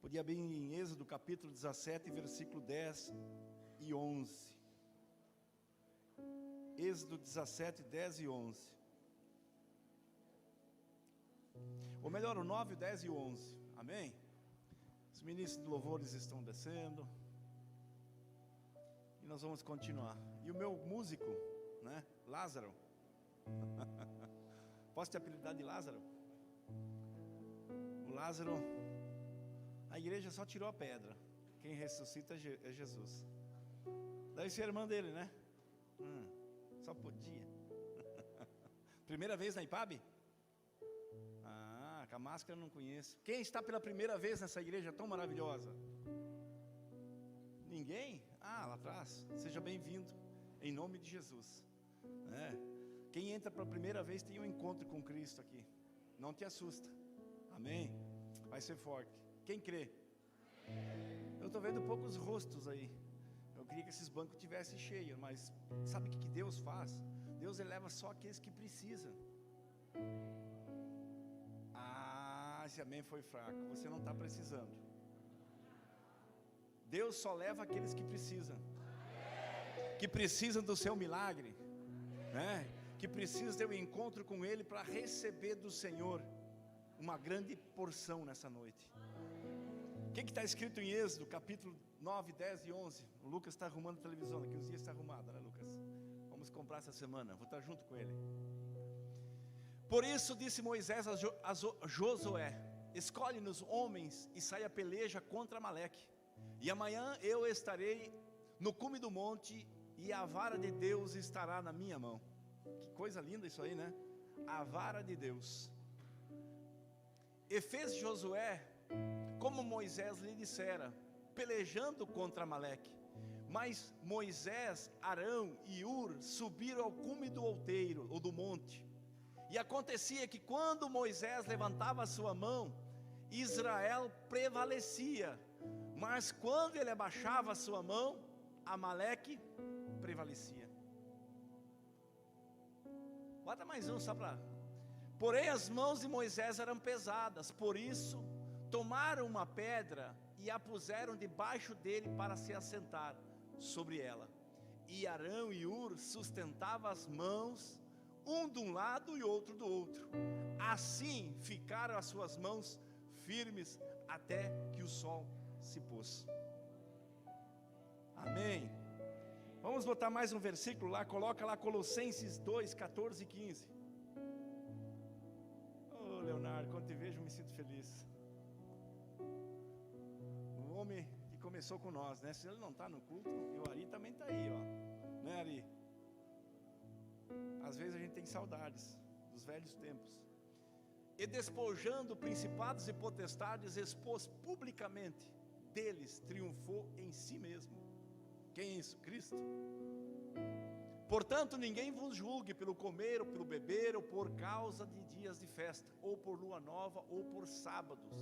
Podia abrir em Êxodo capítulo 17, versículo 10 e 11. Êxodo 17, 10 e 11. Ou melhor, o 9, o 10 e o 11. Amém? Os ministros de louvores estão descendo. E nós vamos continuar. E o meu músico, né? Lázaro. Posso te apelidar de Lázaro? O Lázaro, a igreja só tirou a pedra. Quem ressuscita é Jesus. Deve ser a irmã dele, né? Só podia. Primeira vez na IPAB? Com a máscara eu não conheço. Quem está pela primeira vez nessa igreja tão maravilhosa? Ninguém? Lá atrás. Seja bem-vindo, em nome de Jesus. Quem entra pela primeira vez tem um encontro com Cristo aqui. Não te assusta. Amém? Vai ser forte. Quem crê? Eu estou vendo poucos rostos aí. Eu queria que esses bancos tivessem cheios, mas sabe o que Deus faz? Deus eleva só aqueles que precisam. Esse amém foi fraco. Você não está precisando. Deus só leva aqueles que precisam. Que precisam do seu milagre, né? Que precisam ter um encontro com Ele para receber do Senhor uma grande porção nessa noite. O que está escrito em Êxodo, capítulo 9, 10 e 11? O Lucas está arrumando a televisão, daqui uns dias está arrumada, né, Lucas? Vamos comprar essa semana, vou estar junto com ele. Por isso disse Moisés a Josué: escolhe-nos homens e saia a peleja contra Amaleque. E amanhã eu estarei no cume do monte e a vara de Deus estará na minha mão. Que coisa linda isso aí, né? A vara de Deus. E fez Josué como Moisés lhe dissera, pelejando contra Amaleque. Mas Moisés, Arão e Ur subiram ao cume do outeiro, ou do monte. E acontecia que quando Moisés levantava a sua mão, Israel prevalecia. Mas quando ele abaixava a sua mão, Amaleque prevalecia. Bota mais um só para... Porém as mãos de Moisés eram pesadas, por isso tomaram uma pedra e a puseram debaixo dele para se assentar sobre ela. E Arão e Ur sustentavam as mãos, um de um lado e outro do outro. Assim ficaram as suas mãos firmes até que o sol se pôs. Amém. Vamos botar mais um versículo lá. Coloca lá Colossenses 2, 14 e 15. Oh, Leonardo, quando te vejo me sinto feliz. O homem que começou com nós, né? Se ele não está no culto, e o Ari também está aí, ó. Né, Ari? Às vezes a gente tem saudades dos velhos tempos. E despojando principados e potestades, expôs publicamente, deles triunfou em si mesmo. Quem é isso? Cristo. Portanto, ninguém vos julgue pelo comer ou pelo beber, ou por causa de dias de festa, ou por lua nova, ou por sábados,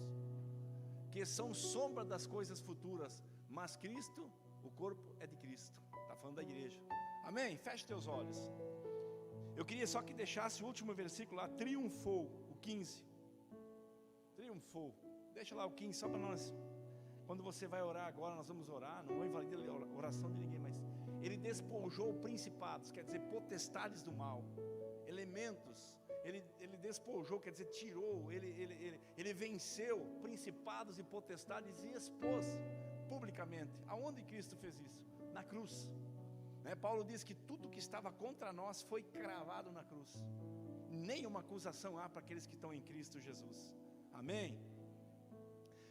que são sombra das coisas futuras, mas Cristo, o corpo é de Cristo. Está falando da igreja. Amém? Feche teus olhos. Eu queria só que deixasse o último versículo lá, triunfou, o 15. Triunfou. Deixa lá o 15 só para nós. Quando você vai orar agora, nós vamos orar. Não vou invalidar a oração de ninguém, mas ele despojou principados, quer dizer, potestades do mal, elementos. Ele despojou, quer dizer, tirou. Ele venceu principados e potestades e expôs publicamente. Aonde Cristo fez isso? Na cruz. Paulo diz que tudo que estava contra nós foi cravado na cruz. Nenhuma acusação há para aqueles que estão em Cristo Jesus. Amém?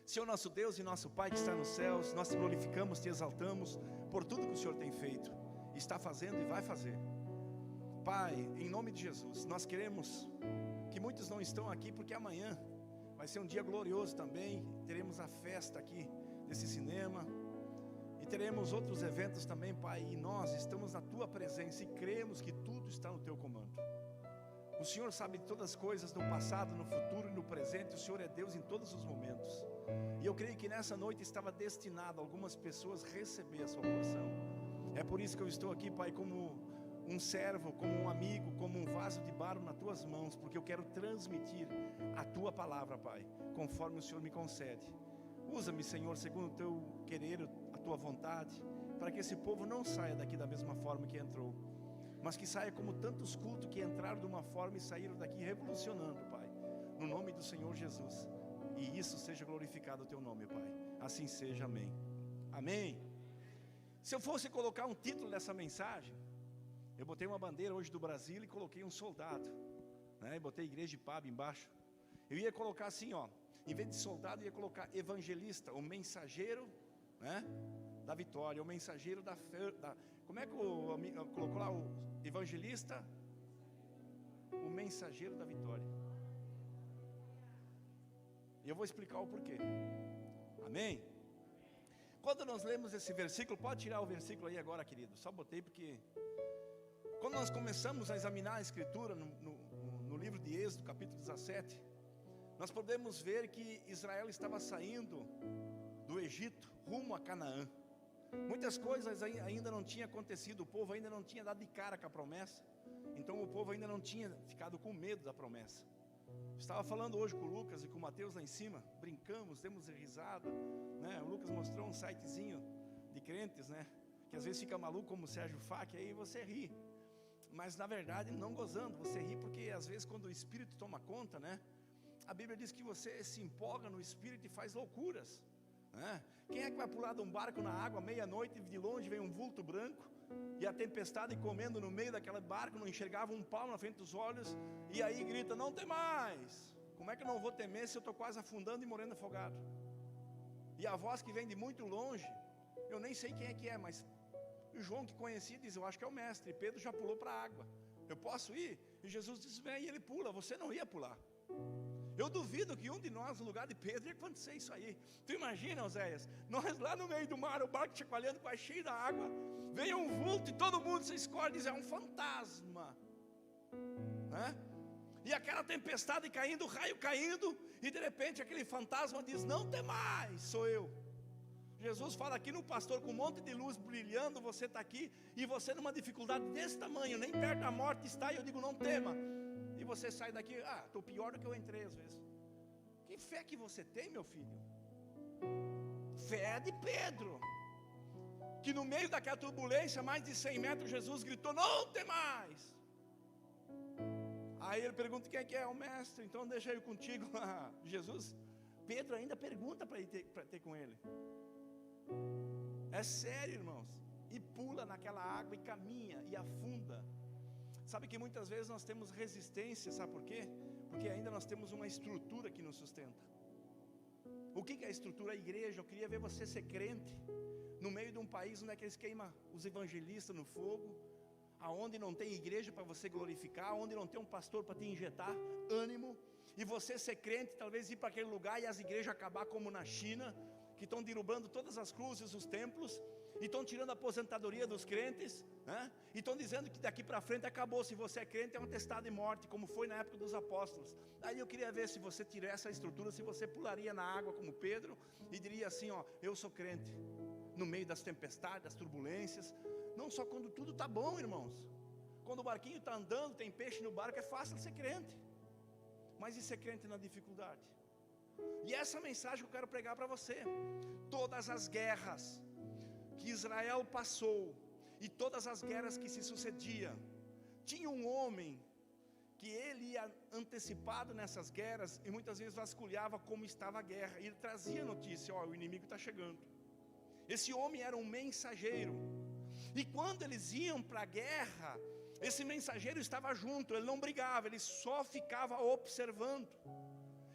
Senhor nosso Deus e nosso Pai que está nos céus, nós te glorificamos, te exaltamos por tudo que o Senhor tem feito, está fazendo e vai fazer. Pai, em nome de Jesus, nós queremos que muitos não estão aqui porque amanhã vai ser um dia glorioso também. Teremos a festa aqui desse cinema e teremos outros eventos também, Pai, e nós estamos na Tua presença e cremos que tudo está no Teu comando. O Senhor sabe de todas as coisas, no passado, no futuro e no presente. O Senhor é Deus em todos os momentos. E eu creio que nessa noite estava destinado a algumas pessoas receber a sua porção. É por isso que eu estou aqui, Pai, como um servo, como um amigo, como um vaso de barro nas Tuas mãos, porque eu quero transmitir a Tua palavra, Pai, conforme o Senhor me concede. Usa-me, Senhor, segundo o teu querer, a tua vontade, para que esse povo não saia daqui da mesma forma que entrou, mas que saia como tantos cultos que entraram de uma forma e saíram daqui revolucionando, Pai, no nome do Senhor Jesus. E isso seja glorificado o teu nome, Pai. Assim seja, amém. Amém. Se eu fosse colocar um título dessa mensagem, eu botei uma bandeira hoje do Brasil e coloquei um soldado, né? E botei igreja de Pab embaixo. Eu ia colocar assim, ó, em vez de soldado, eu ia colocar evangelista, o mensageiro, né, da vitória, o mensageiro da como é que colocou lá o evangelista? O mensageiro da vitória. E eu vou explicar o porquê. Amém? Quando nós lemos esse versículo, pode tirar o versículo aí agora, querido. Só botei porque quando nós começamos a examinar a Escritura no livro de Êxodo, capítulo 17, nós podemos ver que Israel estava saindo do Egito rumo a Canaã. Muitas coisas ainda não tinham acontecido, o povo ainda não tinha dado de cara com a promessa. Então o povo ainda não tinha ficado com medo da promessa. Estava falando hoje com o Lucas e com o Mateus lá em cima, brincamos, demos risada, né? O Lucas mostrou um sitezinho de crentes, né? Que às vezes fica maluco como o Sérgio Fac, aí você ri. Mas na verdade não gozando, você ri porque às vezes quando o Espírito toma conta, né? A Bíblia diz que você se empolga no Espírito e faz loucuras, né? Quem é que vai pular de um barco na água meia-noite e de longe vem um vulto branco e a tempestade comendo no meio daquele barco, não enxergava um palmo na frente dos olhos, e aí grita, não tem mais. Como é que eu não vou temer se eu estou quase afundando e morrendo afogado? E a voz que vem de muito longe, eu nem sei quem é que é, mas o João que conhecia diz, eu acho que é o mestre. Pedro já pulou para a água, eu posso ir? E Jesus diz, vem, e ele pula, você não ia pular. Eu duvido que um de nós, no lugar de Pedro, ia acontecer isso aí. Tu imagina, Oséias, nós lá no meio do mar, o barco chacoalhando, quase cheio da água, vem um vulto e todo mundo se escolhe e diz, é um fantasma, né? E aquela tempestade caindo, o raio caindo, e de repente aquele fantasma diz, não tem mais, sou eu. Jesus fala aqui no pastor, com um monte de luz brilhando, você está aqui, e você numa dificuldade desse tamanho, nem perto da morte está, e eu digo, não tema. E você sai daqui, estou pior do que eu entrei às vezes. Que fé que você tem, meu filho? Fé de Pedro, que no meio daquela turbulência, mais de 100 metros, Jesus gritou, não tem mais. Aí ele pergunta, quem é que é? O mestre, então deixa eu ir contigo. Jesus, Pedro ainda pergunta para ter com ele. É sério, irmãos. E pula naquela água e caminha e afunda. Sabe que muitas vezes nós temos resistência, sabe por quê? Porque ainda nós temos uma estrutura que nos sustenta. O que é a estrutura? A igreja. Eu queria ver você ser crente no meio de um país onde é que eles queimam os evangelistas no fogo, aonde não tem igreja para você glorificar, onde não tem um pastor para te injetar ânimo, e você ser crente, talvez ir para aquele lugar e as igrejas acabar como na China, que estão derrubando todas as cruzes, os templos, e estão tirando a aposentadoria dos crentes, né? E estão dizendo que daqui para frente acabou, se você é crente é um atestado de morte, como foi na época dos apóstolos. Aí eu queria ver se você tirar essa estrutura, se você pularia na água como Pedro, e diria assim, eu sou crente, no meio das tempestades, das turbulências, não só quando tudo está bom, irmãos. Quando o barquinho está andando, tem peixe no barco, é fácil ser crente, mas e ser crente na dificuldade? E essa mensagem que eu quero pregar para você. Todas as guerras que Israel passou e todas as guerras que se sucediam, tinha um homem que ele ia antecipado nessas guerras e muitas vezes vasculhava como estava a guerra, e ele trazia notícia, o inimigo está chegando. Esse homem era um mensageiro, e quando eles iam para a guerra, esse mensageiro estava junto, ele não brigava, ele só ficava observando.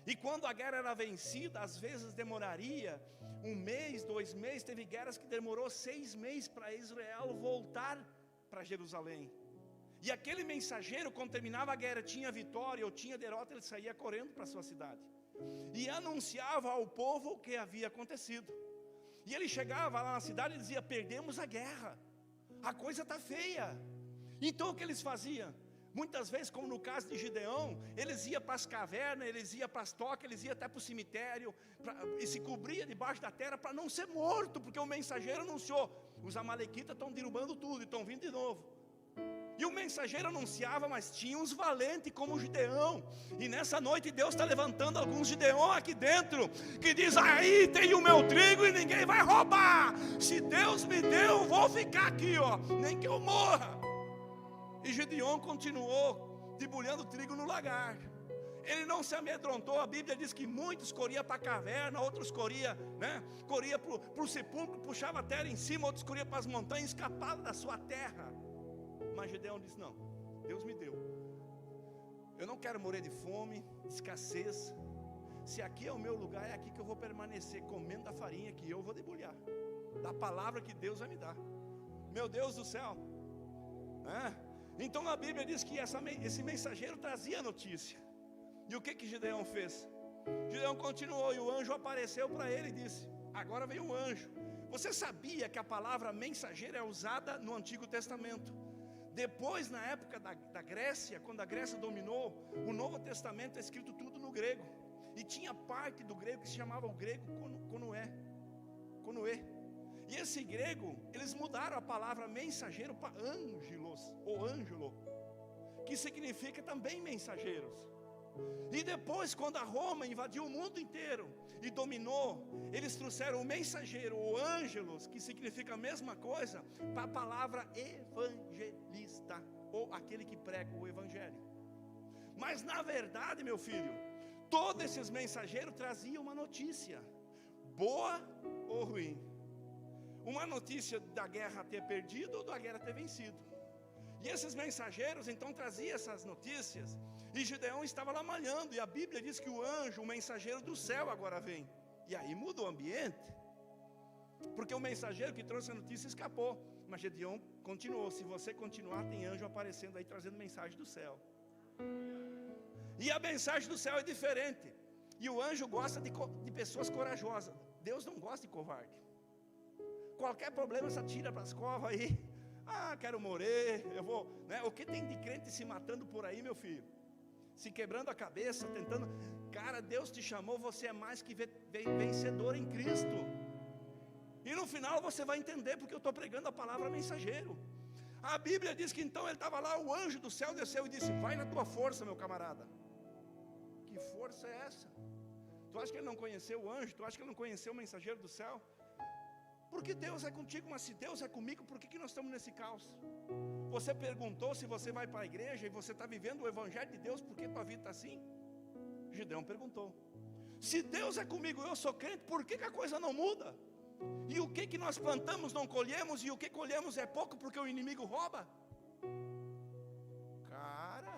E quando a guerra era vencida, às vezes demoraria 1 mês, 2 meses, teve guerras que demorou 6 meses para Israel voltar para Jerusalém. E aquele mensageiro, quando terminava a guerra, tinha vitória ou tinha derrota, ele saía correndo para a sua cidade e anunciava ao povo o que havia acontecido. E ele chegava lá na cidade e dizia, perdemos a guerra, a coisa está feia. Então o que eles faziam? Muitas vezes, como no caso de Gideão, eles iam para as cavernas, eles iam para as tocas, eles iam até para o cemitério, e se cobria debaixo da terra para não ser morto, porque o mensageiro anunciou, os amalequitas estão derrubando tudo e estão vindo de novo. E o mensageiro anunciava, mas tinha uns valentes como Gideão. E nessa noite Deus está levantando alguns Gideão aqui dentro, que diz, aí tem o meu trigo e ninguém vai roubar. Se Deus me deu, eu vou ficar aqui, ó, nem que eu morra. E Gideão continuou debulhando trigo no lagar. Ele não se amedrontou. A Bíblia diz que muitos corriam para a caverna, outros corriam para o sepulcro, puxavam a terra em cima, outros corriam para as montanhas, escapavam da sua terra. Mas Gideão disse, não, Deus me deu. Eu não quero morrer de fome, de escassez. Se aqui é o meu lugar, é aqui que eu vou permanecer, comendo da farinha que eu vou debulhar, da palavra que Deus vai me dar. Meu Deus do céu. Então a Bíblia diz que esse mensageiro trazia notícia. E o que Gideão fez? Gideão continuou e o anjo apareceu para ele e disse, agora veio um anjo. Você sabia que a palavra mensageiro é usada no Antigo Testamento? Depois, na época da Grécia, quando a Grécia dominou, o Novo Testamento é escrito tudo no grego. E tinha parte do grego que se chamava o grego konoé. E esse grego, eles mudaram a palavra mensageiro para angelos, ou ângelo, que significa também mensageiros. E depois, quando a Roma invadiu o mundo inteiro e dominou, eles trouxeram o mensageiro, ou ângelos, que significa a mesma coisa, para a palavra evangelista, ou aquele que prega o evangelho. Mas na verdade, meu filho, todos esses mensageiros traziam uma notícia, boa ou ruim. Uma notícia da guerra ter perdido ou da guerra ter vencido. E esses mensageiros então traziam essas notícias. E Gideão estava lá malhando. E a Bíblia diz que o anjo, o mensageiro do céu agora vem. E aí muda o ambiente. Porque o mensageiro que trouxe a notícia escapou. Mas Gideão continuou. Se você continuar, tem anjo aparecendo aí trazendo mensagem do céu. E a mensagem do céu é diferente. E o anjo gosta de pessoas corajosas. Deus não gosta de covarde. Qualquer problema você tira para as covas aí. Quero morrer, eu vou, né? O que tem de crente se matando por aí, meu filho? Se quebrando a cabeça, tentando. Cara, Deus te chamou, você é mais que vencedor em Cristo. E no final você vai entender porque eu estou pregando a palavra mensageiro. A Bíblia diz que então ele estava lá, o anjo do céu desceu e disse, vai na tua força, meu camarada. Que força é essa? Tu acha que ele não conheceu o anjo? Tu acha que ele não conheceu o mensageiro do céu? Porque Deus é contigo, mas se Deus é comigo, por que nós estamos nesse caos? Você perguntou se você vai para a igreja e você está vivendo o evangelho de Deus, por que tua vida está assim? Gideão perguntou. Se Deus é comigo, eu sou crente, por que a coisa não muda? E o que nós plantamos não colhemos, e o que colhemos é pouco porque o inimigo rouba? Cara,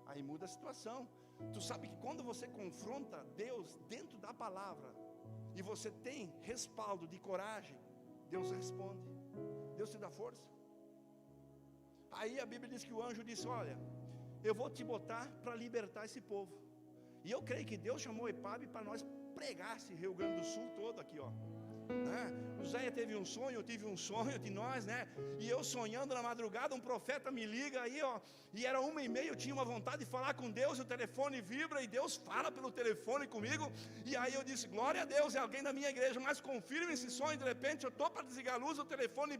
aí muda a situação. Tu sabe que quando você confronta Deus dentro da palavra, e você tem respaldo de coragem, Deus responde, Deus te dá força. Aí a Bíblia diz que o anjo disse, olha, eu vou te botar para libertar esse povo. E eu creio que Deus chamou Epabe para nós pregar esse Rio Grande do Sul todo aqui, ó. O Zé teve um sonho, eu tive um sonho de nós, né? E eu sonhando na madrugada, um profeta me liga aí, ó. E era 1h30, eu tinha uma vontade de falar com Deus, o telefone vibra e Deus fala pelo telefone comigo. E aí eu disse, glória a Deus, é alguém da minha igreja, mas confirme esse sonho. De repente eu estou para desligar a luz, o telefone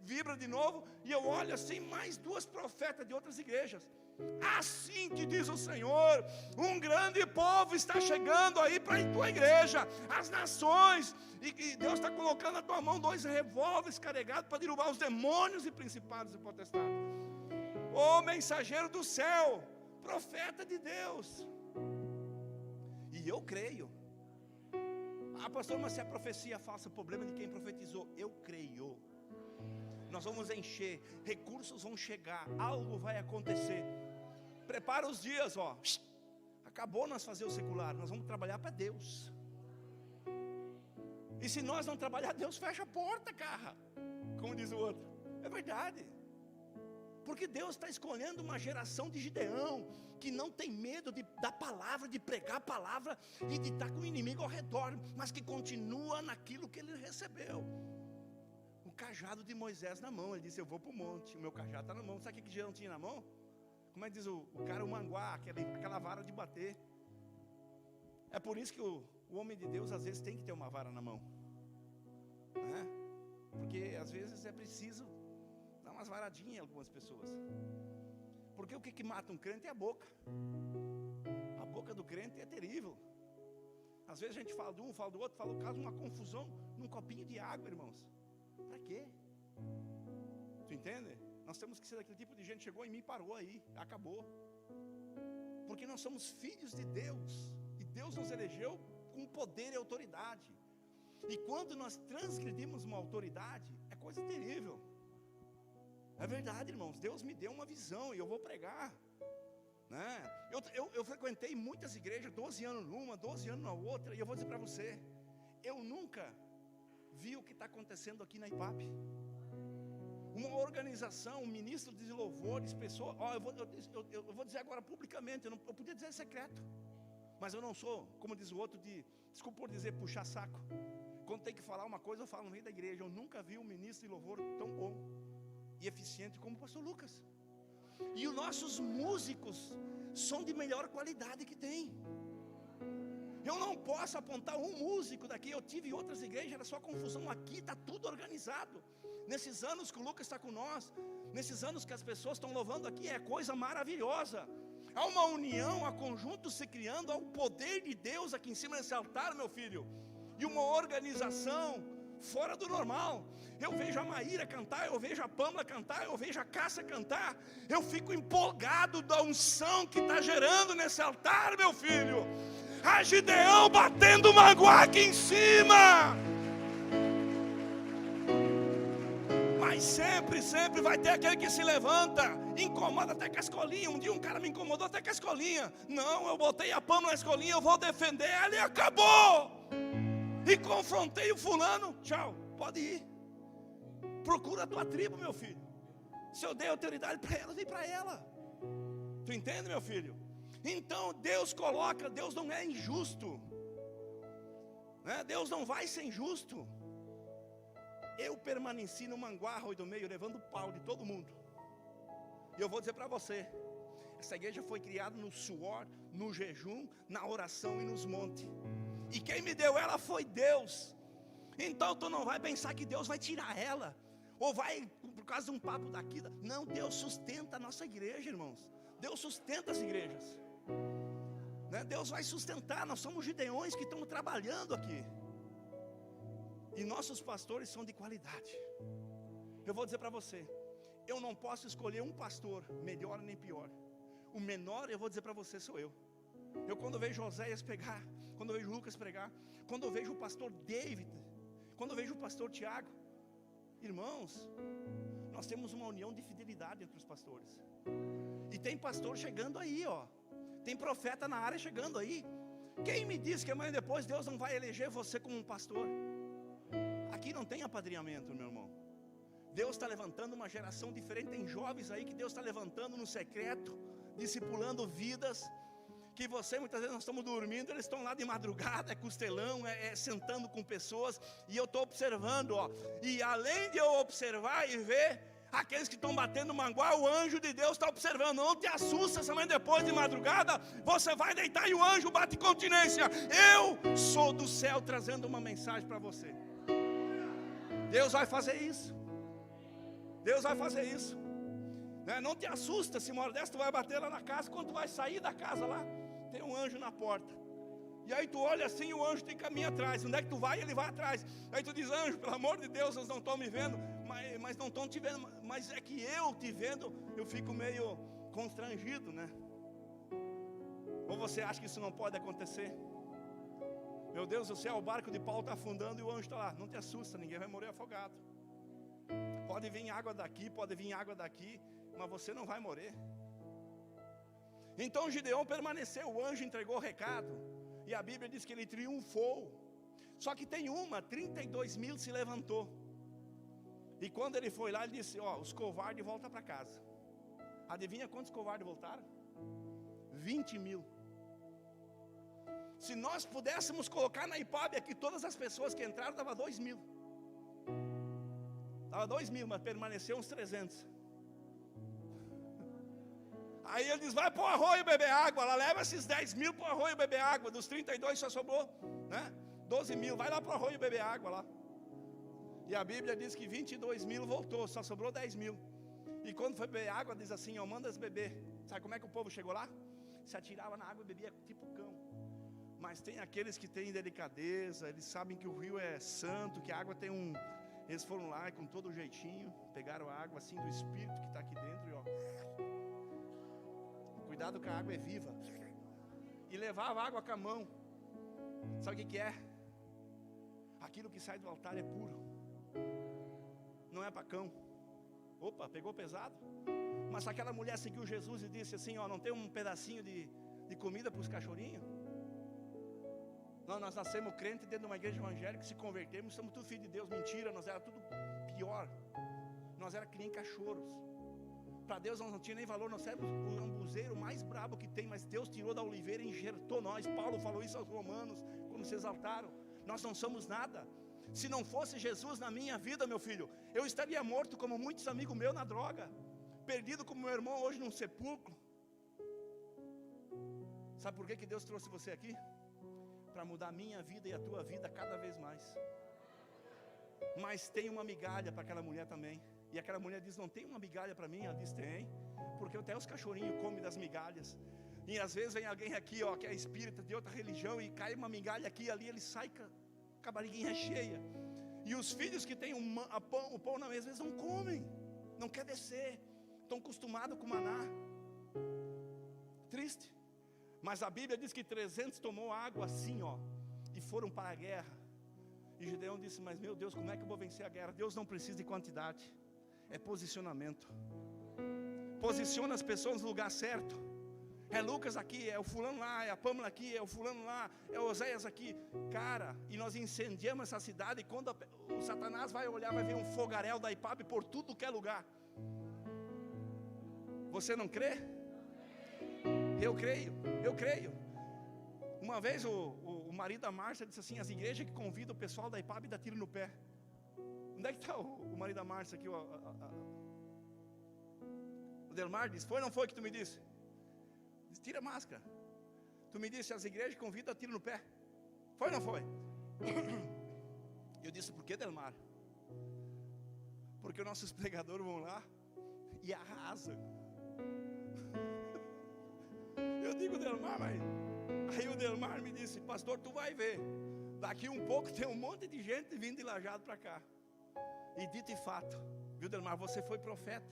vibra de novo. E eu olho assim, mais 2 profetas de outras igrejas. Assim te diz o Senhor, um grande povo está chegando aí para a tua igreja, as nações, e Deus está colocando na tua mão 2 revólveres carregados para derrubar os demônios e principados e potestades. Ô mensageiro do céu, profeta de Deus. E eu creio. Pastor, mas se a profecia é falsa, o problema de quem profetizou, eu creio. Nós vamos encher, recursos vão chegar, algo vai acontecer. Prepara os dias, ó. Acabou nós fazer o secular, nós vamos trabalhar para Deus. E se nós não trabalhar, Deus fecha a porta, cara. Como diz o outro. É verdade. Porque Deus está escolhendo uma geração de Gideão, que não tem medo da palavra, de pregar a palavra e de estar com o inimigo ao redor, mas que continua naquilo que ele recebeu. Cajado de Moisés na mão, ele disse, eu vou para o monte, o meu cajado está na mão. Sabe o que Gideão tinha na mão? Como é que diz o cara, o manguá, aquela vara de bater. É por isso que o homem de Deus às vezes tem que ter uma vara na mão, né? Porque às vezes é preciso dar Dá umas varadinhas em algumas pessoas. Porque o que mata um crente é a boca. A boca do crente é terrível. Às vezes a gente fala de um, fala do outro, fala o caso de uma confusão num copinho de água, irmãos. Para quê? Tu entende? Nós temos que ser daquele tipo de gente, chegou em mim e parou aí, acabou. Porque nós somos filhos de Deus. E Deus nos elegeu com poder e autoridade. E quando nós transgredimos uma autoridade, é coisa terrível. É verdade, irmãos, Deus me deu uma visão e eu vou pregar, né? Eu frequentei muitas igrejas, 12 anos numa, 12 anos na outra. E eu vou dizer para você, eu nunca vi o que está acontecendo aqui na IPAP. Uma organização, um ministro de louvores, pessoa, eu vou dizer agora publicamente, eu podia dizer secreto, mas eu não sou, como diz o outro, desculpa por dizer, puxar saco. Quando tem que falar uma coisa, eu falo no meio da igreja. Eu nunca vi um ministro de louvor tão bom e eficiente como o pastor Lucas. E os nossos músicos são de melhor qualidade que tem. Eu não posso apontar um músico daqui. Eu tive em outras igrejas, era só confusão. Aqui está tudo organizado. Nesses anos que o Lucas está com nós, nesses anos que as pessoas estão louvando aqui, é coisa maravilhosa. Há uma união, há conjunto se criando, há o poder de Deus aqui em cima desse altar, meu filho. E uma organização fora do normal. Eu vejo a Maíra cantar, eu vejo a Pâmela cantar, eu vejo a Cássia cantar. Eu fico empolgado da unção que está gerando nesse altar, meu filho. A Gideão batendo uma guaca em cima. Mas sempre vai ter aquele que se levanta, incomoda até com a escolinha. Um dia um cara me incomodou até com a escolinha. Não, eu botei a Pâmela na escolinha, eu vou defender ela e acabou. E confrontei o fulano, tchau, pode ir. Procura a tua tribo, meu filho. Se eu dei autoridade para ela, dei para ela. Tu entende, meu filho? Então Deus coloca, Deus não é injusto, né? Deus não vai ser injusto. Eu permaneci no Manguá, Rui do Meio, levando pau de todo mundo. E eu vou dizer para você, essa igreja foi criada no suor, no jejum, na oração e nos montes. E quem me deu ela foi Deus. Então tu não vai pensar que Deus vai tirar ela, ou vai por causa de um papo daqui. Não, Deus sustenta a nossa igreja, irmãos. Deus sustenta as igrejas, né? Deus vai sustentar. Nós somos gideões que estamos trabalhando aqui. E nossos pastores são de qualidade. Eu vou dizer para você, eu não posso escolher um pastor melhor nem pior. O menor, eu vou dizer para você, sou eu. Eu quando vejo Oséias pregar, quando eu vejo Lucas pregar, quando eu vejo o pastor David, quando eu vejo o pastor Tiago, irmãos, nós temos uma união de fidelidade entre os pastores. E tem pastor chegando aí, ó. Tem profeta na área chegando aí. Quem me diz que amanhã depois Deus não vai eleger você como um pastor? Aqui não tem apadrinhamento, meu irmão. Deus está levantando uma geração diferente. Tem jovens aí que Deus está levantando no secreto, discipulando vidas. Que você, muitas vezes nós estamos dormindo, eles estão lá de madrugada, é costelão, sentando com pessoas. E eu estou observando, ó. E além de eu observar e ver aqueles que estão batendo manguá, o anjo de Deus está observando. Não te assusta, amanhã depois de madrugada você vai deitar e o anjo bate continência. Eu sou do céu trazendo uma mensagem para você. Deus vai fazer isso. Deus vai fazer isso, né? Não te assusta se uma hora dessa tu vai bater lá na casa. Quando tu vai sair da casa lá, tem um anjo na porta. E aí tu olha assim e o anjo tem caminho atrás. Onde é que tu vai? Ele vai atrás. Aí tu diz, anjo, pelo amor de Deus, eles não estão me vendo, mas não estão te vendo. Mas é que eu te vendo, eu fico meio constrangido, né? Ou você acha que isso não pode acontecer? Meu Deus do céu, o barco de Paulo está afundando e o anjo está lá. Não te assusta, ninguém vai morrer afogado. Pode vir água daqui, pode vir água daqui, mas você não vai morrer. Então Gideão permaneceu, o anjo entregou o recado. E a Bíblia diz que ele triunfou. Só que tem 32 mil se levantou. E quando ele foi lá, ele disse, ó, os covardes voltam para casa. Adivinha quantos covardes voltaram? 20 mil. Se nós pudéssemos colocar na IPAB aqui todas as pessoas que entraram, dava 2 mil. Dava 2 mil, mas permaneceu uns 300. Aí ele diz, vai para o arroio beber água. Ela leva esses 10 mil para o arroio beber água. Dos 32 só sobrou, né? 12 mil, vai lá para o arroio beber água lá. E a Bíblia diz que 22 mil voltou, só sobrou 10 mil. E quando foi beber água, diz assim, ó, manda beber. Sabe como é que o povo chegou lá? Se atirava na água e bebia tipo cão. Mas tem aqueles que têm delicadeza, eles sabem que o rio é santo, que a água tem um... Eles foram lá e com todo o jeitinho, pegaram a água assim do Espírito que está aqui dentro e ó... Cuidado que a água é viva. E levava água com a mão. Sabe o que é? Aquilo que sai do altar é puro. Não é para cão. Opa, pegou pesado. Mas aquela mulher seguiu Jesus e disse assim, ó, não tem um pedacinho de comida para os cachorrinhos? Nós nascemos crentes dentro de uma igreja evangélica, se convertemos, somos tudo filho de Deus. Mentira, nós era tudo pior. Nós era que nem cachorros. Para Deus nós não tinha nem valor, nós éramos o ambuzeiro mais brabo que tem, mas Deus tirou da oliveira e enxertou nós. Paulo falou isso aos romanos, quando se exaltaram. Nós não somos nada. Se não fosse Jesus na minha vida, meu filho, eu estaria morto como muitos amigos meus na droga, perdido como meu irmão hoje num sepulcro. Sabe por que Deus trouxe você aqui? Para mudar a minha vida e a tua vida cada vez mais. Mas tem uma migalha para aquela mulher também. E aquela mulher diz, não tem uma migalha para mim? Ela diz, tem. Porque até os cachorrinhos comem das migalhas. E às vezes vem alguém aqui, ó, que é espírita de outra religião, e cai uma migalha aqui e ali, ele sai com a barriguinha cheia. E os filhos que têm o pão na mesa, eles não comem, não quer descer, estão acostumados com maná. Triste. Mas a Bíblia diz que 300 tomou água assim, ó, e foram para a guerra. E Gideão disse, mas meu Deus, como é que eu vou vencer a guerra? Deus não precisa de quantidade, é posicionamento. Posiciona as pessoas no lugar certo. É Lucas aqui, é o fulano lá, é a Pâmela aqui, é o fulano lá, é o Oséias aqui. Cara, e nós incendiamos essa cidade, e quando o Satanás vai olhar, vai ver um fogaréu da Ipabe por tudo que é lugar. Você não crê? Eu creio. Uma vez o marido da Márcia disse assim, as igrejas que convidam o pessoal da Ipabe dá tiro no pé. Onde é que está o marido da Márcia aqui? O Delmar disse, foi ou não foi que tu me disse? Tira a máscara. Tu me disse, as igrejas convidam a tiro no pé. Foi ou não foi? Eu disse, por que, Delmar? Porque os nossos pregadores vão lá e arrasam. Eu digo, Delmar, mas... Aí o Delmar me disse, pastor, tu vai ver. Daqui um pouco tem um monte de gente vindo de Lajado para cá. E dito e fato, viu, Delmar, você foi profeta.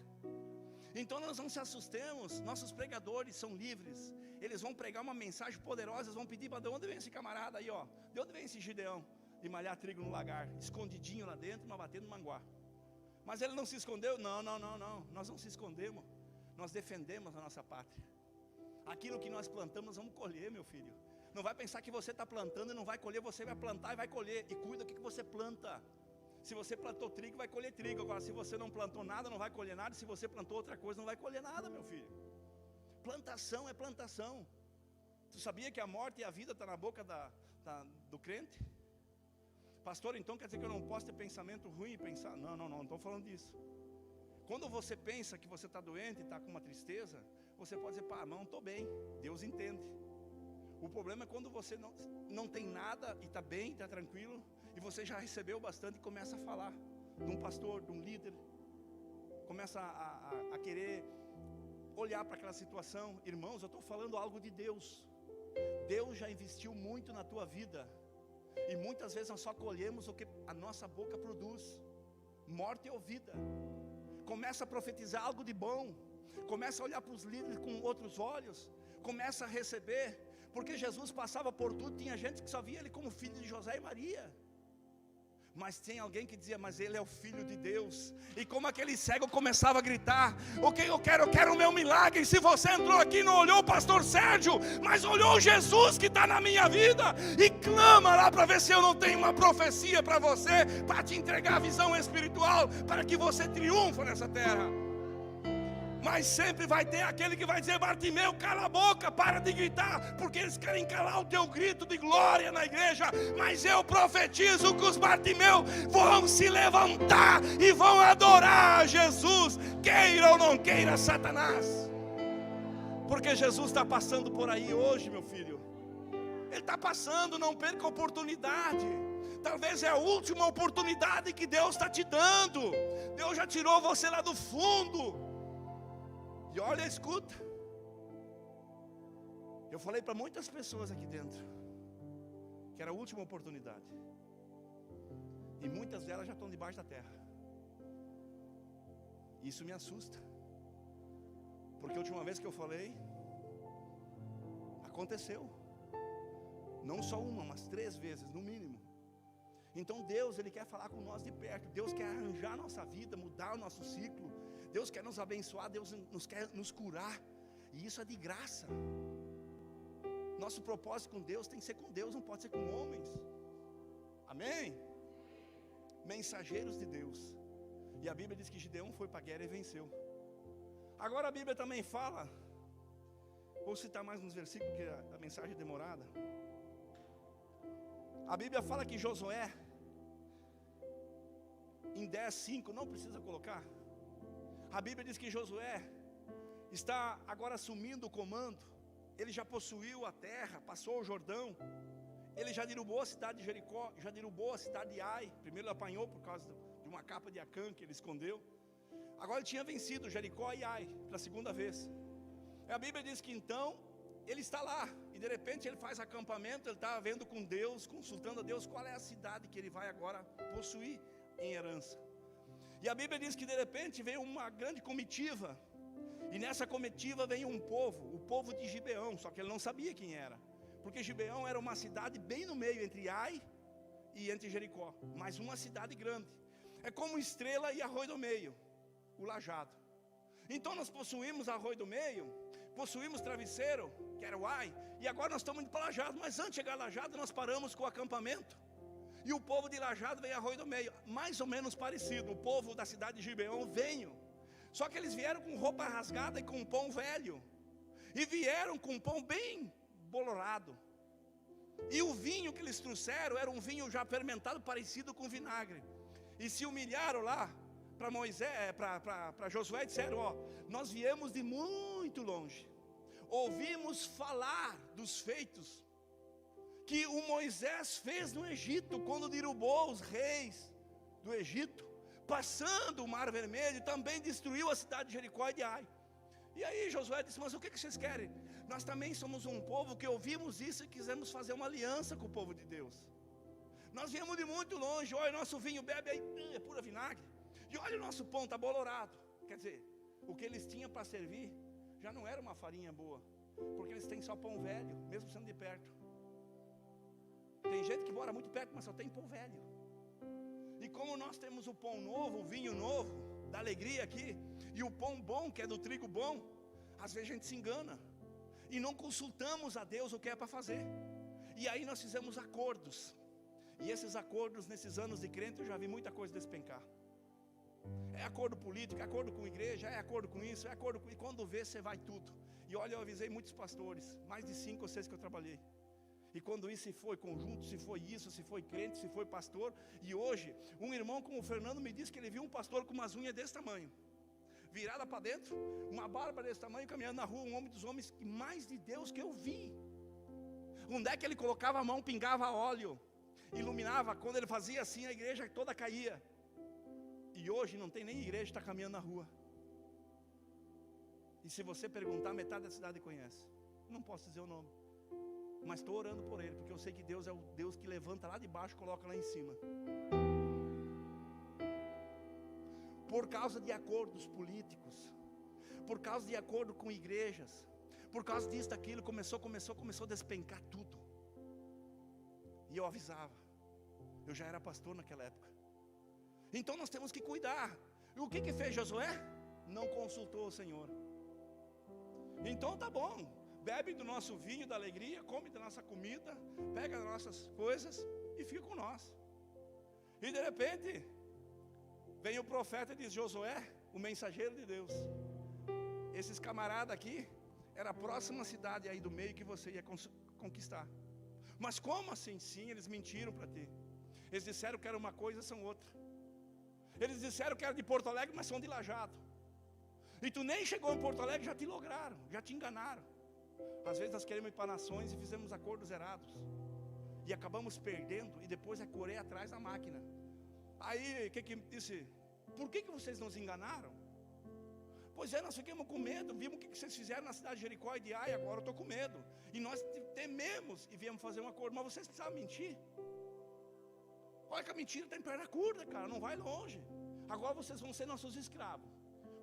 Então nós não se assustemos, nossos pregadores são livres. Eles vão pregar uma mensagem poderosa, eles vão pedir, para de onde vem esse camarada aí, ó? De onde vem esse Gideão? De malhar trigo no lagar, escondidinho lá dentro, mas batendo manguá. Mas ele não se escondeu? Não, nós não se escondemos. Nós defendemos a nossa pátria. Aquilo que nós plantamos, vamos colher, meu filho. Não vai pensar que você está plantando e não vai colher, você vai plantar e vai colher. E cuida do que você planta. Se você plantou trigo, vai colher trigo. Agora, se você não plantou nada, não vai colher nada. Se você plantou outra coisa, não vai colher nada, meu filho. Plantação é plantação. Tu sabia que a morte e a vida estão na boca do crente? Pastor, então quer dizer que eu não posso ter pensamento ruim e pensar? Não estou falando disso. Quando você pensa que você está doente e está com uma tristeza, você pode dizer, pá, não estou bem. Deus entende. O problema é quando você não tem nada e está bem, está tranquilo, e você já recebeu bastante e começa a falar de um pastor, de um líder, começa a querer olhar para aquela situação. Irmãos, eu estou falando algo de Deus. Deus já investiu muito na tua vida, e muitas vezes nós só colhemos o que a nossa boca produz, morte ou vida. Começa a profetizar algo de bom, começa a olhar para os líderes com outros olhos, começa a receber, porque Jesus passava por tudo, tinha gente que só via ele como filho de José e Maria. Mas tem alguém que dizia, mas ele é o Filho de Deus. E como aquele cego começava a gritar, o que eu quero o meu milagre. Se você entrou aqui e não olhou o pastor Sérgio, mas olhou Jesus que está na minha vida, e clama lá para ver se eu não tenho uma profecia para você, para te entregar a visão espiritual, para que você triunfe nessa terra. Mas sempre vai ter aquele que vai dizer, Bartimeu, cala a boca, para de gritar, porque eles querem calar o teu grito de glória na igreja. Mas eu profetizo que os Bartimeu vão se levantar e vão adorar Jesus, queira ou não queira Satanás. Porque Jesus está passando por aí hoje, meu filho. Ele está passando, não perca a oportunidade. Talvez é a última oportunidade que Deus está te dando. Deus já tirou você lá do fundo. E olha, escuta. Eu falei para muitas pessoas aqui dentro que era a última oportunidade. E muitas delas já estão debaixo da terra. Isso me assusta. Porque a última vez que eu falei, aconteceu. Não só uma, mas 3 vezes, no mínimo. Então Deus, Ele quer falar com nós de perto. Deus quer arranjar a nossa vida, mudar o nosso ciclo. Deus quer nos abençoar, Deus quer nos curar. E isso é de graça. Nosso propósito com Deus tem que ser com Deus, não pode ser com homens. Amém? Mensageiros de Deus. E a Bíblia diz que Gideão foi para a guerra e venceu. Agora a Bíblia também fala, vou citar mais uns versículos que a mensagem é demorada. A Bíblia fala que Josué, em 10:5, não precisa colocar. A Bíblia diz que Josué está agora assumindo o comando. Ele já possuiu a terra, passou o Jordão. Ele já derrubou a cidade de Jericó, já derrubou a cidade de Ai. Primeiro ele apanhou por causa de uma capa de Acã que ele escondeu. Agora ele tinha vencido Jericó e Ai pela segunda vez. E a Bíblia diz que então ele está lá e de repente ele faz acampamento. Ele está vendo com Deus, consultando a Deus qual é a cidade que ele vai agora possuir em herança. E a Bíblia diz que de repente veio uma grande comitiva. E nessa comitiva veio um povo, o povo de Gibeão, só que ele não sabia quem era. Porque Gibeão era uma cidade bem no meio, entre Ai e entre Jericó. Mas uma cidade grande. É como Estrela e Arroio do Meio, o Lajado. Então nós possuímos Arroio do Meio, possuímos Travesseiro, que era o Ai. E agora nós estamos indo para Lajado. Mas antes de chegar a Lajado, nós paramos com o acampamento. E o povo de Lajado veio a Arroio do Meio. Mais ou menos parecido, o povo da cidade de Gibeão veio. Só que eles vieram com roupa rasgada e com pão velho. E vieram com pão bem bolorado. E o vinho que eles trouxeram era um vinho já fermentado, parecido com vinagre. E se humilharam lá para Moisés, para Josué, e disseram: ó, nós viemos de muito longe. Ouvimos falar dos feitos que o Moisés fez no Egito, quando derrubou os reis do Egito, passando o Mar Vermelho, e também destruiu a cidade de Jericó e de Ai. E aí Josué disse: mas o que vocês querem? Nós também somos um povo que ouvimos isso e quisemos fazer uma aliança com o povo de Deus. Nós viemos de muito longe. Olha, nosso vinho bebe aí, é pura vinagre. E olha, o nosso pão está bolorado. Quer dizer, o que eles tinham para servir já não era uma farinha boa, porque eles têm só pão velho, mesmo sendo de perto. Tem gente que mora muito perto, mas só tem pão velho. E como nós temos o pão novo, o vinho novo, da alegria aqui, e o pão bom, que é do trigo bom, às vezes a gente se engana. E não consultamos a Deus o que é para fazer. E aí nós fizemos acordos. E esses acordos, nesses anos de crente, eu já vi muita coisa despencar. É acordo político, é acordo com a igreja, é acordo com isso, é acordo com... E quando vê, você vai tudo. E olha, eu avisei muitos pastores, mais de 5 ou 6 que eu trabalhei. E quando isso se foi conjunto, se foi isso, se foi crente, se foi pastor. E hoje, um irmão como o Fernando me disse que ele viu um pastor com umas unhas desse tamanho, virada para dentro, uma barba desse tamanho, caminhando na rua, um homem dos homens mais de Deus que eu vi. Onde é que ele colocava a mão, pingava óleo, iluminava. Quando ele fazia assim, a igreja toda caía. E hoje não tem nem igreja, está caminhando na rua. E se você perguntar, metade da cidade conhece. Não posso dizer o nome, mas estou orando por ele, porque eu sei que Deus é o Deus que levanta lá de baixo e coloca lá em cima. Por causa de acordos políticos, por causa de acordo com igrejas, por causa disso, daquilo, começou a despencar tudo. E eu avisava. Eu já era pastor naquela época. Então nós temos que cuidar. E o que fez Josué? Não consultou o Senhor. Então tá bom, bebe do nosso vinho da alegria, come da nossa comida, pega as nossas coisas e fica com nós. E de repente vem o profeta e diz: Josué, o mensageiro de Deus, esses camaradas aqui era a próxima cidade aí do meio que você ia conquistar. Mas como assim? Sim, eles mentiram para ti. Eles disseram que era uma coisa, são outra. Eles disseram que era de Porto Alegre, mas são de Lajado. E tu nem chegou em Porto Alegre, já te lograram, já te enganaram. Às vezes nós queremos ir para nações e fizemos acordos errados. E acabamos perdendo, e depois é correr atrás da máquina. Aí, o que disse? Por que vocês nos enganaram? Pois é, nós ficamos com medo, vimos o que vocês fizeram na cidade de Jericó e de Ai, agora eu estou com medo. E nós tememos e viemos fazer um acordo, mas vocês precisavam mentir. Olha que a mentira tem perna curta, cara, não vai longe. Agora vocês vão ser nossos escravos.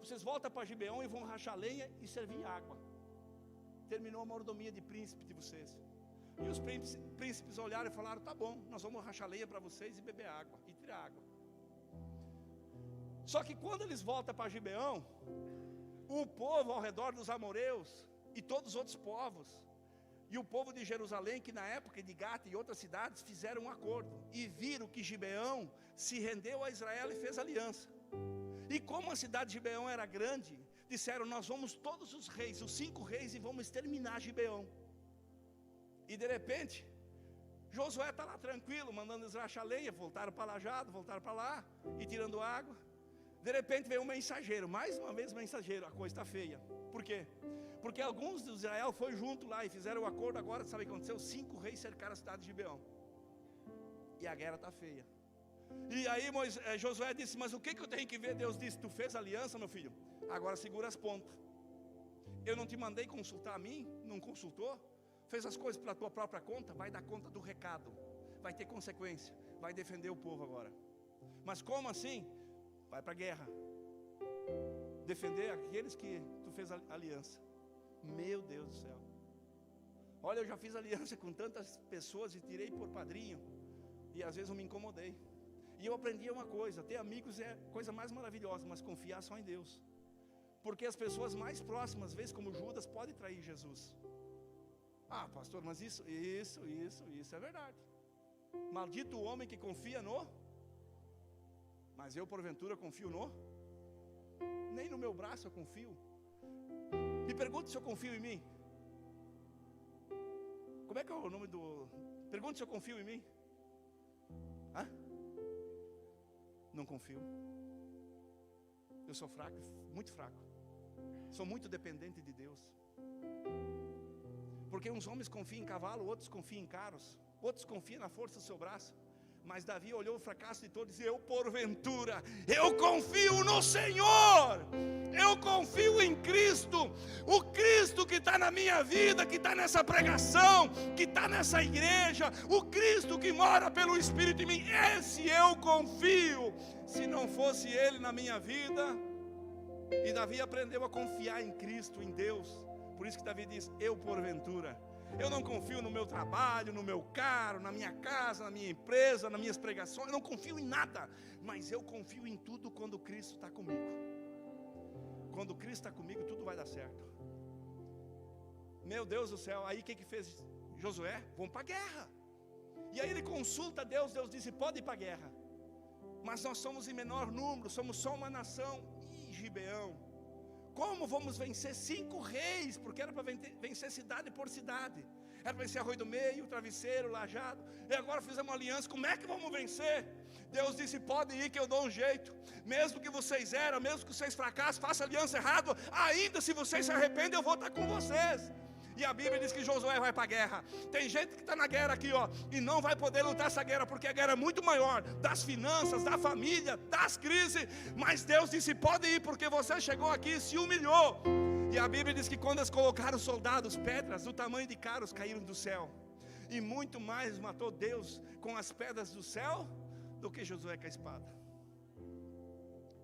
Vocês voltam para Gibeão e vão rachar lenha e servir água. Terminou a mordomia de príncipe de vocês. E os príncipes olharam e falaram, tá bom, nós vamos rachar lenha para vocês e beber água, e tirar água. Só que quando eles voltam para Gibeão, o povo ao redor dos amoreus e todos os outros povos, e o povo de Jerusalém, que na época de Gata e outras cidades fizeram um acordo, e viram que Gibeão se rendeu a Israel e fez aliança. E como a cidade de Gibeão era grande, disseram, nós vamos todos os reis, os 5 reis, e vamos exterminar Gibeão. E de repente, Josué está lá tranquilo, mandando eles rachar lenha, voltaram para Lajado, voltaram para lá, e tirando água. De repente veio um mensageiro, mais uma vez mensageiro, a coisa está feia. Por quê? Porque alguns de Israel foram junto lá e fizeram o acordo. Agora, sabe o que aconteceu? 5 reis cercaram a cidade de Gibeão. E a guerra está feia. E aí Josué disse, mas o que eu tenho que ver? Deus disse, tu fez aliança, meu filho, agora segura as pontas. Eu não te mandei consultar a mim? Não consultou? Fez as coisas pela tua própria conta? Vai dar conta do recado. Vai ter consequência. Vai defender o povo agora. Mas como assim? Vai para a guerra. Defender aqueles que tu fez aliança. Meu Deus do céu. Olha, eu já fiz aliança com tantas pessoas e tirei por padrinho. E às vezes eu me incomodei. E eu aprendi uma coisa, ter amigos é a coisa mais maravilhosa, mas confiar só em Deus. Porque as pessoas mais próximas, às vezes como Judas, podem trair Jesus. Ah, pastor, mas isso é verdade. Maldito o homem que confia no... Mas eu porventura confio no... Nem no meu braço eu confio. Me pergunte se eu confio em mim. Como é que é o nome do... Pergunte se eu confio em mim. Hã? Não confio. Eu sou fraco, muito fraco. Sou muito dependente de Deus. Porque uns homens confiam em cavalo, outros confiam em carros, outros confiam na força do seu braço. Mas Davi olhou o fracasso de todos e disse, eu porventura, eu confio no Senhor, eu confio em Cristo, o Cristo que está na minha vida, que está nessa pregação, que está nessa igreja, o Cristo que mora pelo Espírito em mim, esse eu confio. Se não fosse Ele na minha vida, e Davi aprendeu a confiar em Cristo, em Deus, por isso que Davi diz, eu porventura. Eu não confio no meu trabalho, no meu carro, na minha casa, na minha empresa, nas minhas pregações. Eu não confio em nada, mas eu confio em tudo quando Cristo está comigo. Quando Cristo está comigo, tudo vai dar certo. Meu Deus do céu, aí o que fez Josué? Vamos para a guerra. E aí ele consulta Deus, Deus disse, pode ir para a guerra. Mas nós somos em menor número, somos só uma nação. Ih, Gibeão. Como vamos vencer 5 reis? Porque era para vencer cidade por cidade. Era para vencer Arroio do Meio, Travesseiro, Lajado. E agora fizemos uma aliança, como é que vamos vencer? Deus disse, pode ir que eu dou um jeito. Mesmo que vocês eram, mesmo que vocês fracassem, façam aliança errada, ainda se vocês se arrependem, eu vou estar com vocês. E a Bíblia diz que Josué vai para a guerra. Tem gente que está na guerra aqui, ó, e não vai poder lutar essa guerra, porque a guerra é muito maior, das finanças, da família, das crises. Mas Deus disse, pode ir, porque você chegou aqui e se humilhou. E a Bíblia diz que quando eles colocaram soldados, pedras do tamanho de caros caíram do céu. E muito mais matou Deus com as pedras do céu do que Josué com a espada.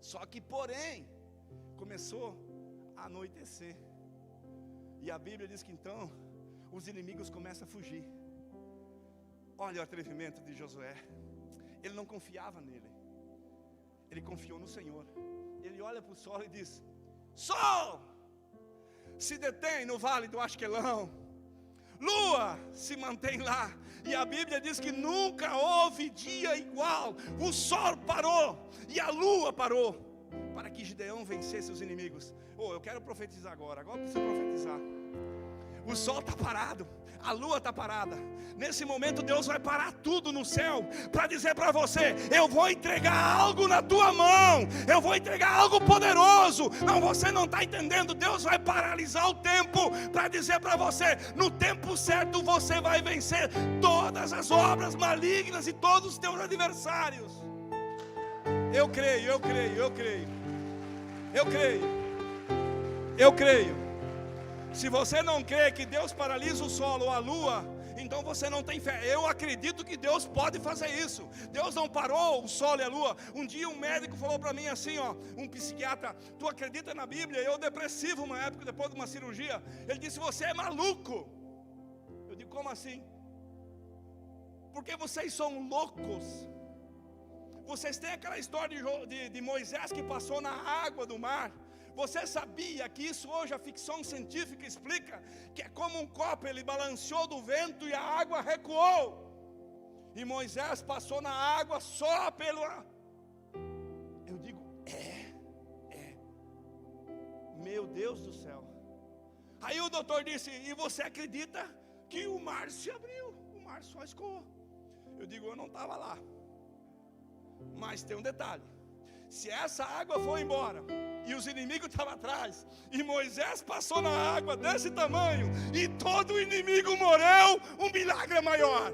Só que porém, começou a anoitecer. E a Bíblia diz que então os inimigos começam a fugir. Olha o atrevimento de Josué. Ele não confiava nele. Ele confiou no Senhor. Ele olha para o sol e diz, sol, se detém no vale do Asquelão. Lua, se mantém lá. E a Bíblia diz que nunca houve dia igual. O sol parou e a lua parou, para que Gideão vencesse os inimigos. Eu quero profetizar agora eu preciso profetizar. O sol está parado, a lua está parada. Nesse momento Deus vai parar tudo no céu, para dizer para você, eu vou entregar algo na tua mão, eu vou entregar algo poderoso. Não, você não está entendendo. Deus vai paralisar o tempo, para dizer para você, no tempo certo você vai vencer todas as obras malignas e todos os teus adversários. Eu creio. Eu creio. Se você não crê que Deus paralisa o sol ou a lua, então você não tem fé. Eu acredito que Deus pode fazer isso. Deus não parou o sol e a lua. Um dia um médico falou para mim assim, ó, um psiquiatra: tu acredita na Bíblia? Eu depressivo uma época, depois de uma cirurgia. Ele disse: você é maluco. Eu digo: como assim? Porque vocês são loucos. Vocês têm aquela história de Moisés que passou na água do mar. Você sabia que isso hoje a ficção científica explica? Que é como um copo, ele balanceou do vento e a água recuou. E Moisés passou na água só pelo... Eu digo, meu Deus do céu. Aí o doutor disse: e você acredita que o mar se abriu? O mar só escoou. Eu digo: eu não estava lá. Mas tem um detalhe: se essa água for embora e os inimigos estavam atrás, e Moisés passou na água desse tamanho, e todo inimigo morreu, um milagre é maior.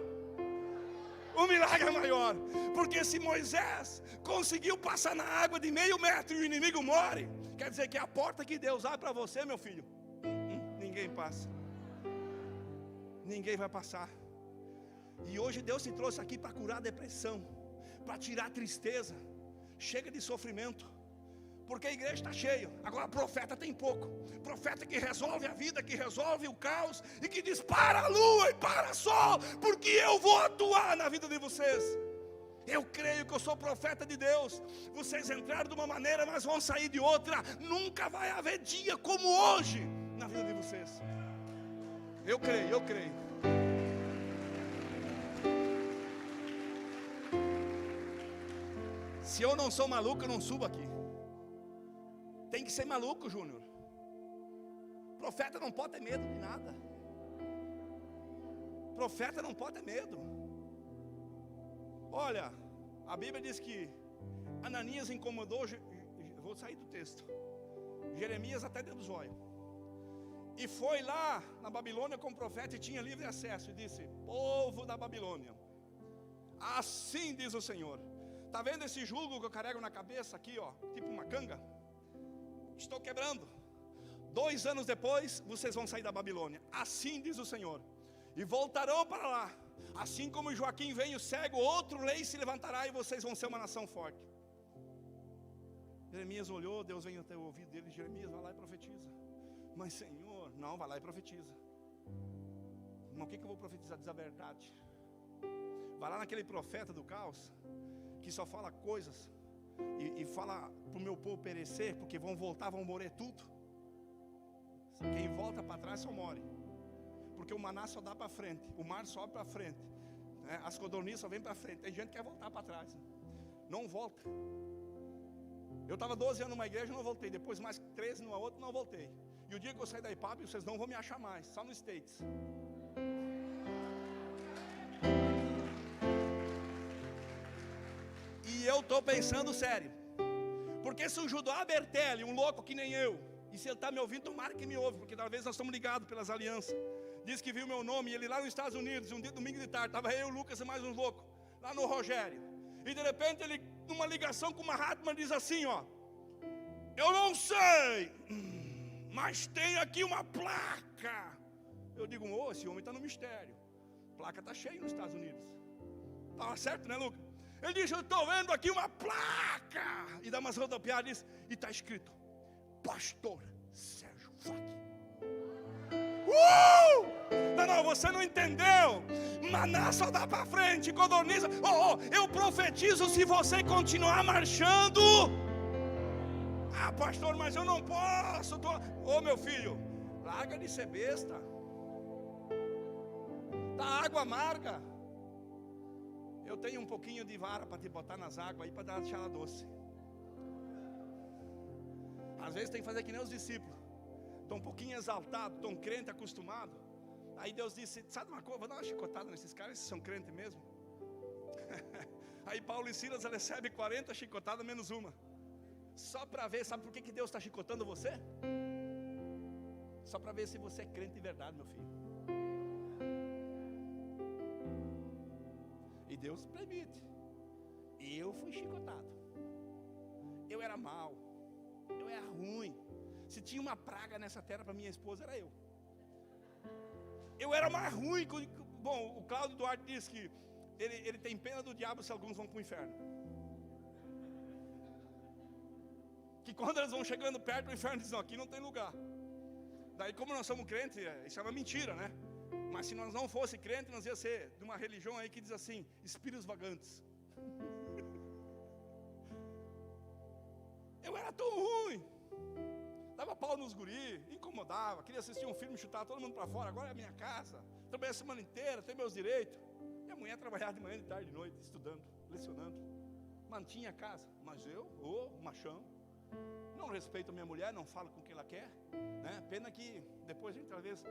Um milagre é maior. Porque se Moisés conseguiu passar na água de meio metro e o inimigo morre, quer dizer que a porta que Deus abre para você, meu filho, ninguém passa. Ninguém vai passar. E hoje Deus te trouxe aqui para curar a depressão, para tirar a tristeza. Chega de sofrimento, porque a igreja está cheia. Agora profeta tem pouco. Profeta que resolve a vida, que resolve o caos, e que diz: para a lua e para o sol, porque eu vou atuar na vida de vocês. Eu creio que eu sou profeta de Deus. Vocês entraram de uma maneira, mas vão sair de outra. Nunca vai haver dia como hoje na vida de vocês. Eu creio, eu creio. Se eu não sou maluco, eu não subo aqui. Tem que ser maluco, Júnior. Profeta não pode ter medo de nada. Profeta não pode ter medo. Olha, a Bíblia diz que Ananias incomodou, vou sair do texto, Jeremias até dentro do zóio. E foi lá na Babilônia com o profeta e tinha livre acesso. E disse: povo da Babilônia, assim diz o Senhor. Está vendo esse jugo que eu carrego na cabeça aqui, ó, tipo uma canga? Estou quebrando. 2 anos depois, vocês vão sair da Babilônia. Assim diz o Senhor. E voltarão para lá. Assim como Joaquim veio cego, outro rei se levantará e vocês vão ser uma nação forte. Jeremias olhou, Deus veio até o ouvido dele: Jeremias, vai lá e profetiza. Mas Senhor, não, vai lá e profetiza. Mas o que eu vou profetizar? Diz a verdade. Vai lá naquele profeta do caos, que só fala coisas e fala para o meu povo perecer, porque vão voltar, vão morrer tudo. Quem volta para trás só morre, porque o maná só dá para frente, o mar sobe para frente, né? As codornizes só vêm para frente. Tem gente que quer voltar para trás, não volta. Eu estava 12 anos numa igreja, não voltei. Depois mais 13 numa outra, não voltei. E o dia que eu sair da IPAP, vocês não vão me achar mais, só no States. E eu estou pensando sério. Porque se o Judá Bertelli, um louco que nem eu, e se ele está me ouvindo, tomara que me ouve, porque talvez nós estamos ligados pelas alianças, diz que viu meu nome, e ele lá nos Estados Unidos, um dia domingo de tarde, estava eu, o Lucas e mais uns loucos, lá no Rogério. E de repente ele, numa ligação com uma Hartmann, diz assim, ó: eu não sei, mas tem aqui uma placa. Eu digo: ô, esse homem está no mistério. A placa está cheia nos Estados Unidos. Estava certo, né, Lucas? Ele diz: eu estou vendo aqui uma placa. E dá umas rodopiadas e diz, e está escrito: Pastor Sérgio Fak. Não, você não entendeu. Maná só dá para frente, codorniza. Eu profetizo se você continuar marchando. Ah, pastor, mas eu não posso. Meu filho, larga de ser besta. Tá água amarga. Eu tenho um pouquinho de vara para te botar nas águas aí, para dar chala doce. Às vezes tem que fazer que nem os discípulos. Estão um pouquinho exaltados, estão crente, acostumado. Aí Deus disse: sabe uma coisa, vou dar uma chicotada nesses caras, esses são crentes mesmo. Aí Paulo e Silas recebem 40 chicotadas menos uma. Só para ver, sabe por que Deus está chicotando você? Só para ver se você é crente de verdade, meu filho. E Deus permite. Eu fui chicotado. Eu era mau, eu era ruim. Se tinha uma praga nessa terra para minha esposa, era eu. Eu era mais ruim. Bom, o Cláudio Duarte disse que ele tem pena do diabo se alguns vão para o inferno. Que quando eles vão chegando perto do inferno, dizem, não, aqui não tem lugar. Daí, como nós somos crentes, isso é uma mentira, né? Mas se nós não fosse crente, nós ia ser de uma religião aí que diz assim, espíritos vagantes. Eu era tão ruim. Dava pau nos guri, incomodava, queria assistir um filme, chutar todo mundo para fora. Agora é a minha casa, trabalhei a semana inteira, tenho meus direitos. Minha mulher trabalhava de manhã, de tarde, de noite, estudando, lecionando. Mantinha a casa, mas eu, machão, não respeito a minha mulher, não falo com o que ela quer, né? Pena que depois a gente, às vezes,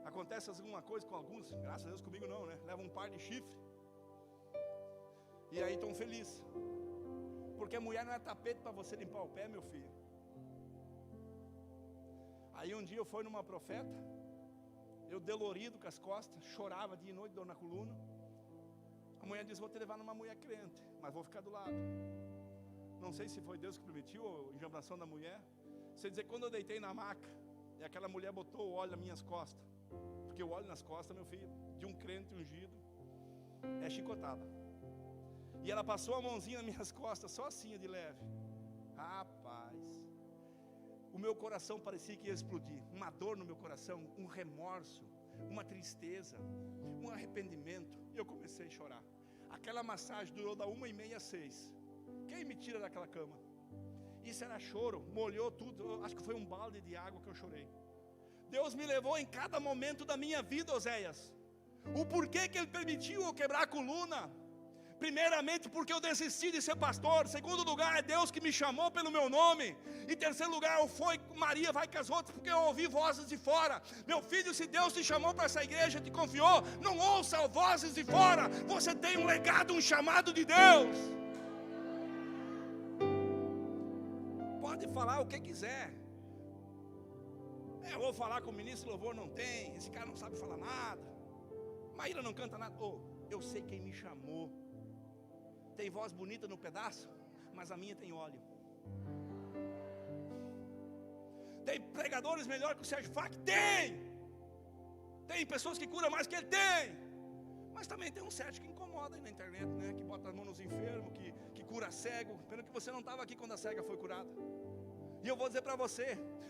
acontece alguma coisa com alguns, graças a Deus comigo não, né? Leva um par de chifre, e aí estão felizes, porque a mulher não é tapete para você limpar o pé, meu filho. Aí um dia eu fui numa profeta, eu dolorido com as costas, chorava dia e noite, dor na coluna. A mulher disse, vou te levar numa mulher crente, mas vou ficar do lado. Não sei se foi Deus que permitiu, ou enjambração da mulher. Você dizer, quando eu deitei na maca, e aquela mulher botou o óleo nas minhas costas, porque o óleo nas costas, meu filho, de um crente ungido, é chicotada. E ela passou a mãozinha nas minhas costas, só assim, de leve. Rapaz, o meu coração parecia que ia explodir. Uma dor no meu coração, um remorso, uma tristeza, um arrependimento. E eu comecei a chorar. Aquela massagem durou da 1h30 às 6. Quem me tira daquela cama? Isso era choro, molhou tudo. Eu acho que foi um balde de água que eu chorei. Deus me levou em cada momento da minha vida, Oséias. O porquê que Ele permitiu eu quebrar a coluna? Primeiramente porque eu desisti de ser pastor. Segundo lugar, é Deus que me chamou pelo meu nome. Em terceiro lugar, Maria vai com as outras, porque eu ouvi vozes de fora. Meu filho, se Deus te chamou para essa igreja, te confiou, não ouça vozes de fora. Você tem um legado, um chamado de Deus. Pode falar o que quiser. Eu vou falar com o ministro de louvor, não tem. Esse cara não sabe falar nada. Maíra não canta nada. Eu sei quem me chamou. Tem voz bonita no pedaço, mas a minha tem óleo. Tem pregadores melhor que o Sérgio Fac? Tem pessoas que curam mais que ele? Tem. Mas também tem um Sérgio que incomoda aí na internet, né? Que bota as mãos nos enfermos, que cura cego. Pena que você não estava aqui quando a cega foi curada. E eu vou dizer para você,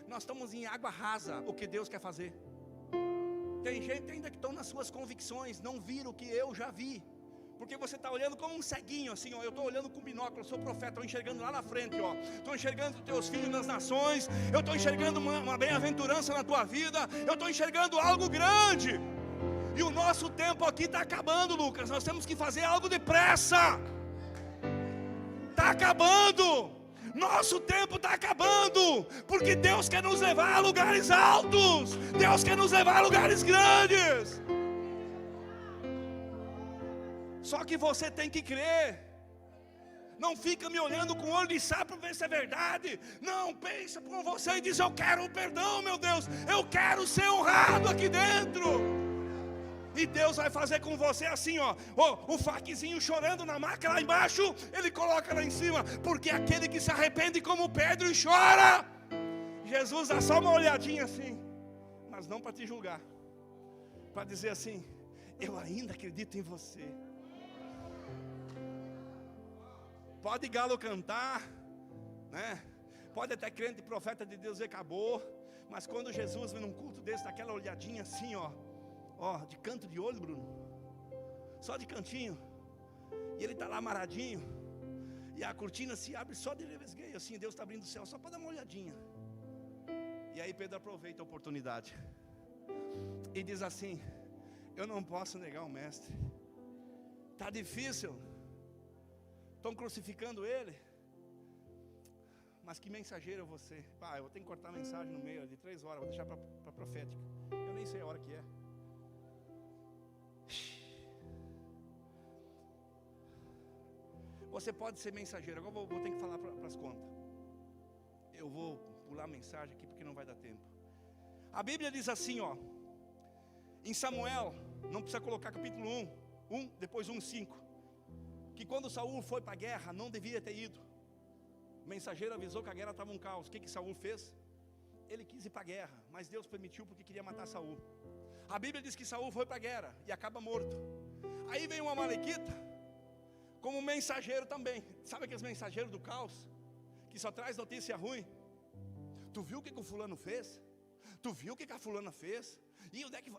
nós estamos em água rasa, o que Deus quer fazer. Tem gente ainda que estão nas suas convicções, não viram o que eu já vi. Porque você está olhando como um ceguinho, assim, ó. Eu estou olhando com binóculo, eu sou profeta, estou enxergando lá na frente, ó. Estou enxergando os teus filhos nas nações. Eu estou enxergando uma bem-aventurança na tua vida. Eu estou enxergando algo grande. E o nosso tempo aqui está acabando, Lucas. Nós temos que fazer algo depressa. Está acabando. Nosso tempo está acabando. Porque Deus quer nos levar a lugares altos. Deus quer nos levar a lugares grandes. Só que você tem que crer. Não fica me olhando com o olho de sapo para ver se é verdade. Não, pensa por você e diz, eu quero o perdão, meu Deus. Eu quero ser honrado aqui dentro. E Deus vai fazer com você assim, ó. O faquezinho chorando na maca lá embaixo, Ele coloca lá em cima. Porque aquele que se arrepende como Pedro e chora, Jesus dá só uma olhadinha assim. Mas não para te julgar. Para dizer assim, eu ainda acredito em você. Pode galo cantar, né? Pode até crente e profeta de Deus dizer acabou. Mas quando Jesus vem num culto desse, daquela olhadinha assim, ó, de canto de olho, Bruno, só de cantinho, e ele está lá amarradinho, e a cortina se abre só de revesgueio, assim, Deus está abrindo o céu só para dar uma olhadinha. E aí Pedro aproveita a oportunidade e diz assim, eu não posso negar o mestre, está difícil. Estão crucificando ele. Mas que mensageiro é você? Eu vou ter que cortar a mensagem no meio de 3 horas. Vou deixar para profética. Eu nem sei a hora que é. Você pode ser mensageiro. Agora vou ter que falar para as contas. Eu vou pular a mensagem aqui porque não vai dar tempo. A Bíblia diz assim, ó. Em Samuel, não precisa colocar capítulo 1, depois 1:5. Que quando Saul foi para a guerra, não devia ter ido. O mensageiro avisou que a guerra estava um caos. O que Saul fez? ele quis ir para a guerra, mas Deus permitiu porque queria matar Saul. A Bíblia diz que Saul foi para a guerra e acaba morto. Aí vem um amalequita como mensageiro também. Sabe aqueles mensageiros do caos, que só traz notícia ruim? Tu viu o que o fulano fez? Tu viu o que a fulana fez? E onde é que...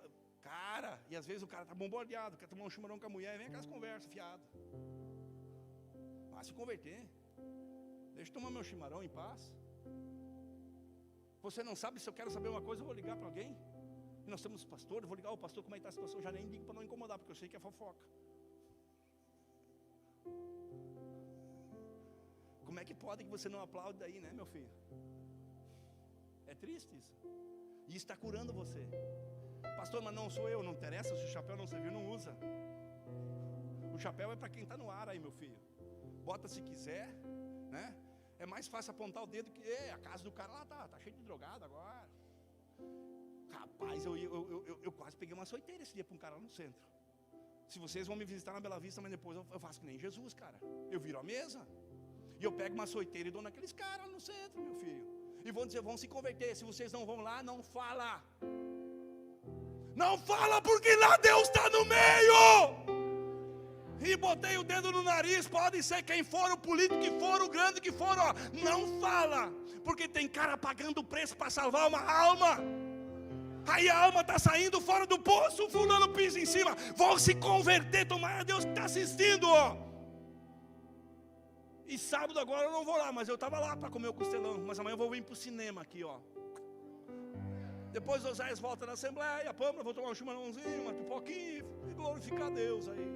Cara, e às vezes o cara está bombardeado, quer tomar um chimarrão com a mulher, vem aquelas conversas fiadas. Vai se converter. Deixa eu tomar meu chimarrão em paz. Você não sabe, se eu quero saber uma coisa, eu vou ligar para alguém. E nós temos pastor, eu vou ligar ao pastor, como é que está a situação? Eu já nem ligo para não incomodar, porque eu sei que é fofoca. Como é que pode que você não aplaude daí, né, meu filho? É triste isso. E está curando você. Pastor, mas não sou eu, não interessa, se o chapéu não serviu, não usa. O chapéu é para quem está no ar aí, meu filho. Bota se quiser, né? É mais fácil apontar o dedo que a casa do cara lá tá cheio de drogado agora. Rapaz, eu quase peguei uma açoiteira esse dia para um cara lá no centro. Se vocês vão me visitar na Bela Vista, mas depois eu faço que nem Jesus, cara. Eu viro a mesa e eu pego uma açoiteira e dou naqueles caras lá no centro, meu filho. E vão dizer, vão se converter. Se vocês não vão lá, não fala. Não fala, porque lá Deus está no meio. E botei o dedo no nariz, pode ser quem for, o político que for, o grande que for, ó, não fala, porque tem cara pagando o preço para salvar uma alma. Aí a alma está saindo fora do poço, o fulano pisa em cima, vão se converter, tomara a Deus que está assistindo, ó. E sábado agora eu não vou lá, mas eu estava lá para comer o costelão, mas amanhã eu vou vir para o cinema aqui, ó. Depois os Oséias volta na Assembleia, a Pâmela, vou tomar um chimarrãozinho, uma pipoquinha e glorificar a Deus aí.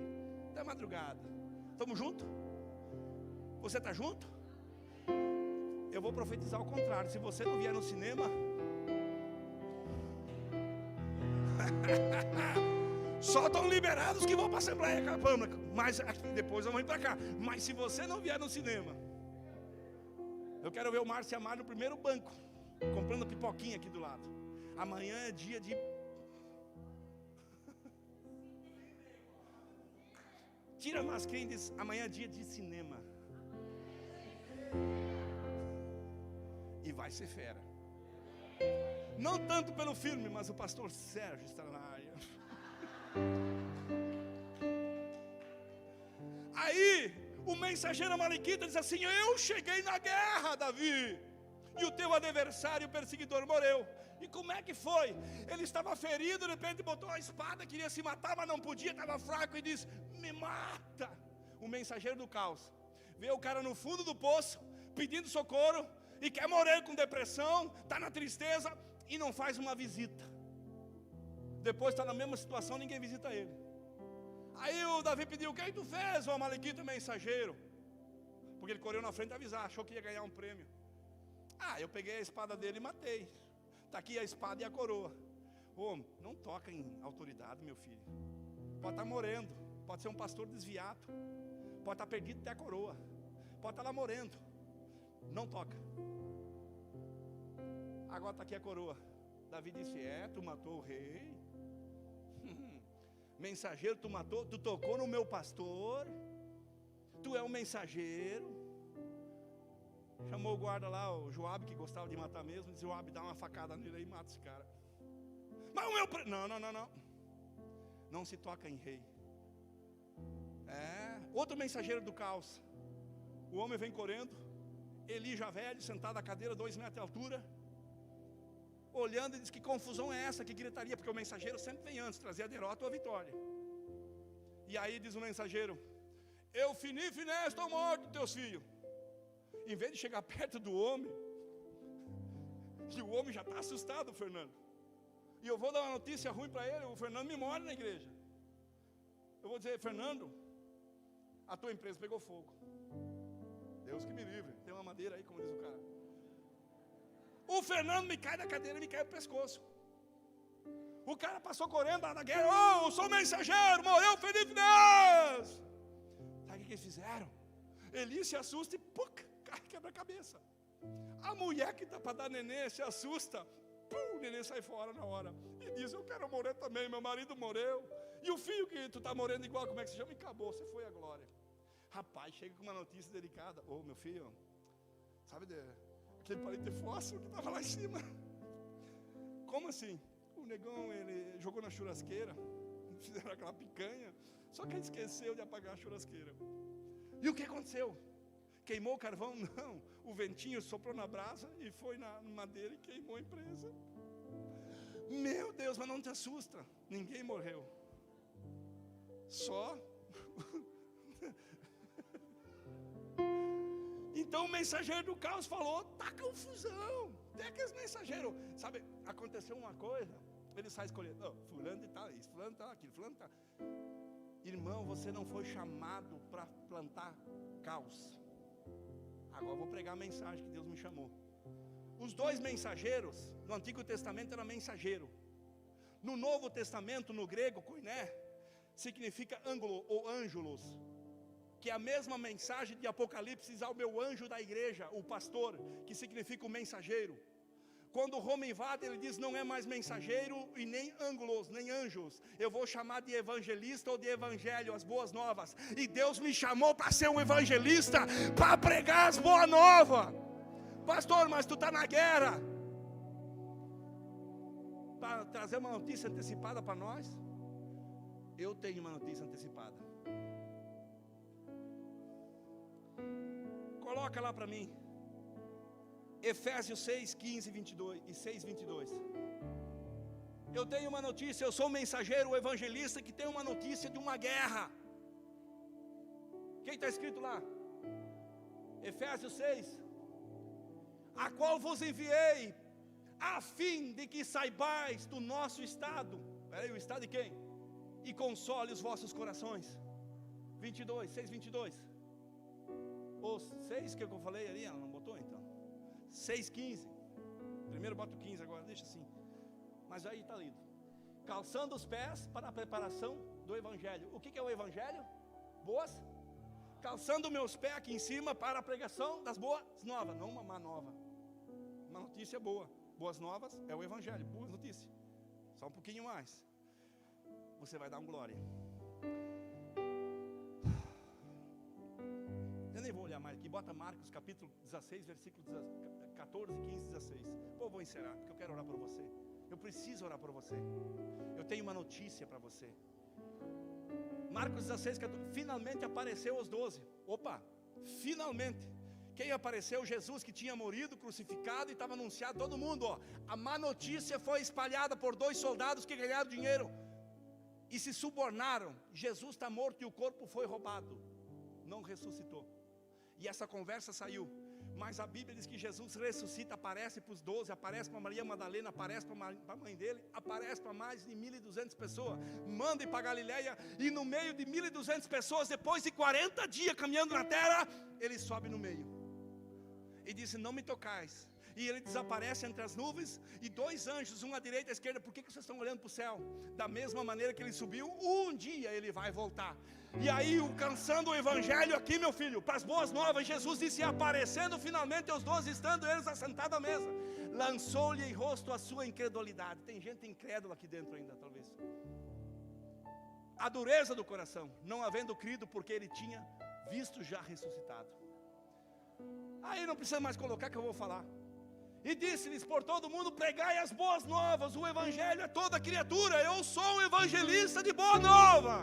Até madrugada. Estamos juntos? Você está junto? Eu vou profetizar ao contrário. Se você não vier no cinema, só estão liberados que vão para a Assembleia Capâmara. Mas depois vamos ir para cá. Mas se você não vier no cinema, eu quero ver o Márcio e a Mari no primeiro banco, comprando pipoquinha aqui do lado. Amanhã é dia de... Tira a mascarinha e diz, amanhã é dia de cinema. E vai ser fera. Não tanto pelo filme, mas o pastor Sérgio está na área. Aí, o mensageiro amalequita diz assim, eu cheguei na guerra, Davi, e o teu adversário, o perseguidor, morreu. E como é que foi? Ele estava ferido, de repente botou a espada, queria se matar, mas não podia, estava fraco e disse, me mata. O mensageiro do caos vê o cara no fundo do poço, pedindo socorro, e quer morrer com depressão, está na tristeza, e não faz uma visita. Depois está na mesma situação, ninguém visita ele. Aí o Davi pediu, o que tu fez, o amalequita mensageiro? Porque ele correu na frente avisar, achou que ia ganhar um prêmio. Eu peguei a espada dele e matei. Está aqui a espada e a coroa. Não toca em autoridade, meu filho. Pode estar morrendo, pode ser um pastor desviado, pode estar perdido até a coroa, pode estar lá morrendo. Não toca. Agora está aqui a coroa. Davi disse, tu matou o rei. Mensageiro, tu matou, tu tocou no meu pastor. Tu é um mensageiro. Chamou o guarda lá, o Joabe, que gostava de matar mesmo. Disse, Joabe, dá uma facada nele aí e mata esse cara. Mas o meu... Não. Não se toca em rei. Outro mensageiro do caos. O homem vem correndo. Eli já velho, sentado na cadeira, 2 metros de altura. Olhando e diz, que confusão é essa? Que gritaria? Porque o mensageiro sempre vem antes, trazer a derrota ou a vitória. E aí diz o mensageiro, eu fini, estou morto, teus filhos. Em vez de chegar perto do homem, que o homem já está assustado, Fernando. E eu vou dar uma notícia ruim para ele, o Fernando me mora na igreja. Eu vou dizer, Fernando, a tua empresa pegou fogo. Deus que me livre, tem uma madeira aí, como diz o cara. O Fernando me cai da cadeira e me cai no pescoço. O cara passou correndo lá na guerra, eu sou mensageiro, morreu Felipe Neves. Sabe o que eles fizeram? Eli se assusta e cai, quebra a cabeça. A mulher que está para dar neném se assusta, o neném sai fora na hora. E diz, eu quero morrer também, meu marido morreu. E o filho que tu está morrendo igual, como é que se chama? E acabou, você foi a glória. Rapaz, chega com uma notícia delicada. Meu filho, sabe aquele palito de fósforo que estava lá em cima? como assim? O negão, ele jogou na churrasqueira, fizeram aquela picanha, só que ele esqueceu de apagar a churrasqueira. E o que aconteceu? Queimou o carvão? Não, o ventinho soprou na brasa e foi na madeira e queimou a empresa. Meu Deus, mas não te assusta, ninguém morreu. Só... Então o mensageiro do caos falou, tá confusão. Tem aqueles mensageiros, sabe, aconteceu uma coisa, ele sai escolhendo, fulano de tal, isso, fulano de tal, aquilo, fulano de tal. Irmão, você não foi chamado para plantar caos. Agora eu vou pregar a mensagem que Deus me chamou. Os dois mensageiros, no Antigo Testamento era mensageiro. No Novo Testamento, no grego, koiné, significa ângulo ou ângelos, que é a mesma mensagem de Apocalipse ao meu anjo da igreja, o pastor, que significa o mensageiro. Quando o Roma invade, ele diz, não é mais mensageiro e nem ângulos, nem anjos. Eu vou chamar de evangelista ou de evangelho, as boas novas. E Deus me chamou para ser um evangelista, para pregar as boas novas. Pastor, mas tu está na guerra. Para trazer uma notícia antecipada para nós, eu tenho uma notícia antecipada. Coloca lá para mim, Efésios 6, 15 22, e 6, 22. Eu tenho uma notícia, eu sou um mensageiro, um evangelista que tem uma notícia de uma guerra. Quem está escrito lá? Efésios 6. A qual vos enviei, a fim de que saibais do nosso estado. Peraí, o estado de quem? E console os vossos corações. 22, 6, 22. Os 6 que eu falei ali, ela não botou então? 6, 15. Primeiro bota o 15 agora, deixa assim. Mas aí está lido. Calçando os pés para a preparação do evangelho. O que é o evangelho? Boas? Calçando meus pés aqui em cima para a pregação das boas novas. Não uma má nova. Uma notícia boa. Boas novas é o evangelho, boas notícias. Só um pouquinho mais. Você vai dar um glória. Eu nem vou olhar mais aqui, bota Marcos capítulo 16, versículo 14, 15, 16. Pô, vou encerrar, porque eu quero orar por você. Eu preciso orar por você. Eu tenho uma notícia para você. Marcos 16, 14, finalmente apareceu os 12. Opa, finalmente. Quem apareceu? Jesus, que tinha morrido, crucificado, e estava anunciado a todo mundo, ó. A má notícia foi espalhada por 2 soldados que ganharam dinheiro e se subornaram. Jesus está morto e o corpo foi roubado. Não ressuscitou. E essa conversa saiu. Mas a Bíblia diz que Jesus ressuscita, aparece para os 12, aparece para Maria Madalena, aparece para a mãe dele, aparece para mais de 1.200 pessoas, manda ir para Galileia, e no meio de 1.200 pessoas, depois de 40 dias caminhando na terra, ele sobe no meio e disse, não me tocais. E ele desaparece entre as nuvens, e 2 anjos, um à direita e à esquerda. Por que vocês estão olhando para o céu? Da mesma maneira que ele subiu, um dia ele vai voltar. E aí, alcançando o evangelho aqui, meu filho, para as boas novas, Jesus disse, aparecendo finalmente os 12, estando eles assentados à mesa, lançou-lhe em rosto a sua incredulidade. Tem gente incrédula aqui dentro ainda, talvez. A dureza do coração, não havendo crido, porque ele tinha visto já ressuscitado. Aí não precisa mais colocar que eu vou falar. E disse-lhes por todo mundo, pregai as boas novas, o evangelho é toda criatura. Eu sou um evangelista de boa nova.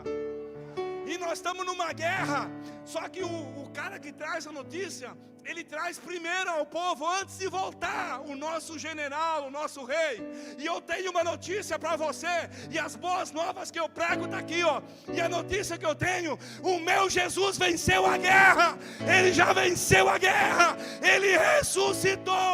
E nós estamos numa guerra. Só que o cara que traz a notícia, ele traz primeiro ao povo, antes de voltar, o nosso general, o nosso rei. E eu tenho uma notícia para você. E as boas novas que eu prego está aqui, ó. E a notícia que eu tenho, o meu Jesus venceu a guerra. Ele já venceu a guerra. Ele ressuscitou.